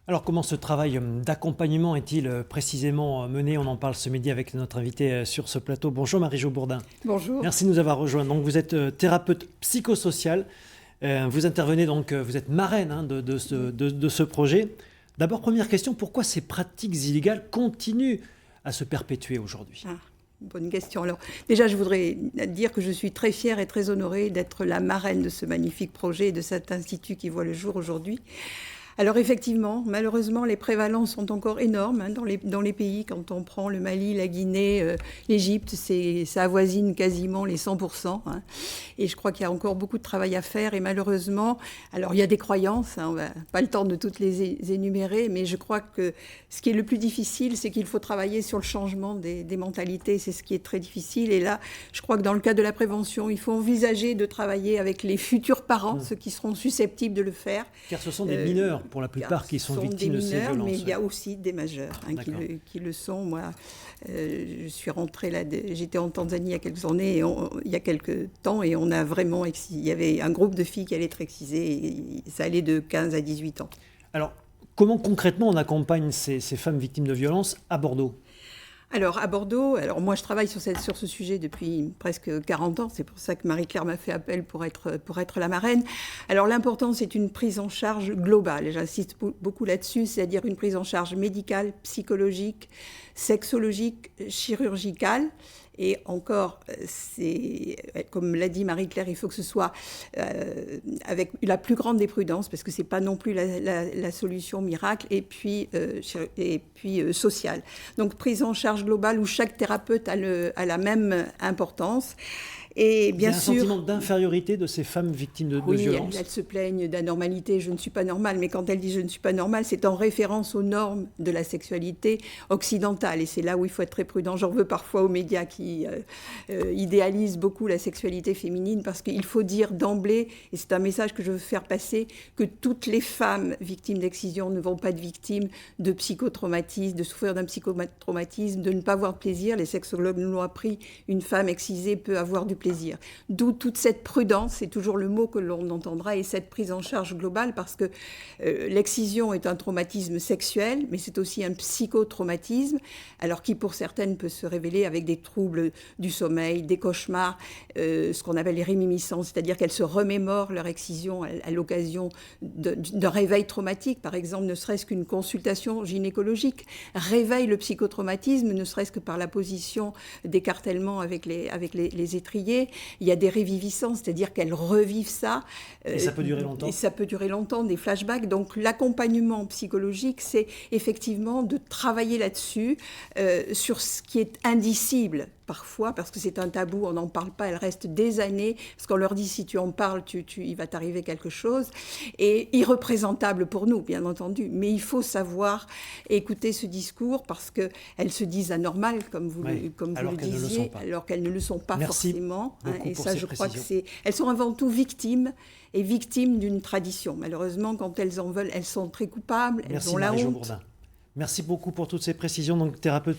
Alors, comment ce travail d'accompagnement est-il précisément mené? On en parle ce midi avec notre invité sur ce plateau. Bonjour Marie-Jo Bourdin. Bonjour. Merci de nous avoir rejoints. Donc, vous êtes thérapeute psychosociale. Vous intervenez donc, vous êtes marraine de ce projet. D'abord, première question, pourquoi ces pratiques illégales continuent à se perpétuer aujourd'hui? Bonne question. Alors, déjà, je voudrais dire que je suis très fière et très honorée d'être la marraine de ce magnifique projet et de cet institut qui voit le jour aujourd'hui. Alors effectivement, malheureusement, les prévalences sont encore énormes dans les pays. Quand on prend le Mali, la Guinée, l'Égypte, ça avoisine quasiment les 100%. Et je crois qu'il y a encore beaucoup de travail à faire. Et malheureusement, alors il y a des croyances, on n'a pas le temps de toutes les énumérer, mais je crois que ce qui est le plus difficile, c'est qu'il faut travailler sur le changement des mentalités. C'est ce qui est très difficile. Et là, je crois que dans le cadre de la prévention, il faut envisager de travailler avec les futurs parents, ceux qui seront susceptibles de le faire. Car ce sont des mineurs, pour la plupart, qui sont victimes de ces violences. Mais il y a aussi des majeurs qui le sont. Moi, je suis rentrée là, j'étais en Tanzanie il y a quelques temps, et on a vraiment, il y avait un groupe de filles qui allaient être excisées, et ça allait de 15 à 18 ans. Alors, comment concrètement on accompagne ces femmes victimes de violences à Bordeaux ? Alors, à Bordeaux, moi je travaille sur ce sujet depuis presque 40 ans, c'est pour ça que Marie-Claire m'a fait appel pour être la marraine. Alors l'important, c'est une prise en charge globale, et j'insiste beaucoup là-dessus, c'est-à-dire une prise en charge médicale, psychologique, sexologique, chirurgicale. Et encore, comme l'a dit Marie-Claire, il faut que ce soit avec la plus grande des prudences, parce que ce n'est pas non plus la solution miracle, et puis sociale. Donc, prise en charge globale où chaque thérapeute a la même importance. Et bien sûr, il y a un sentiment d'infériorité de ces femmes victimes de violences. Elles se plaignent d'anormalité, je ne suis pas normale, mais quand elles disent je ne suis pas normale, c'est en référence aux normes de la sexualité occidentale. Et c'est là où il faut être très prudent. J'en veux parfois aux médias qui idéalisent beaucoup la sexualité féminine, parce qu'il faut dire d'emblée, et c'est un message que je veux faire passer, que toutes les femmes victimes d'excision ne vont pas être victimes de psychotraumatisme, de souffrir d'un psychotraumatisme, de ne pas avoir de plaisir. Les sexologues nous l'ont appris, une femme excisée peut avoir du plaisir. D'où toute cette prudence, c'est toujours le mot que l'on entendra, et cette prise en charge globale, parce que l'excision est un traumatisme sexuel, mais c'est aussi un psychotraumatisme, alors qui pour certaines peut se révéler avec des troubles du sommeil, des cauchemars, ce qu'on appelle les réminiscences, c'est-à-dire qu'elles se remémorent leur excision à l'occasion d'un réveil traumatique, par exemple, ne serait-ce qu'une consultation gynécologique réveille le psychotraumatisme, ne serait-ce que par la position d'écartèlement avec les étriers. Il y a des réviviscences, c'est-à-dire qu'elles revivent ça. Et ça peut durer longtemps. Et ça peut durer longtemps, des flashbacks. Donc l'accompagnement psychologique, c'est effectivement de travailler là-dessus, sur ce qui est indicible parfois, parce que c'est un tabou, on n'en parle pas, elles restent des années, parce qu'on leur dit si tu en parles, il va t'arriver quelque chose, et irreprésentable pour nous, bien entendu. Mais il faut savoir écouter ce discours, parce qu'elles se disent anormales, comme vous le disiez, alors qu'elles ne le sont pas forcément. Et ça, je crois que elles sont avant tout victimes, et victimes d'une tradition. Malheureusement, quand elles en veulent, elles sont très coupables, elles ont la honte. Bourdin. Merci beaucoup pour toutes ces précisions. Donc, thérapeute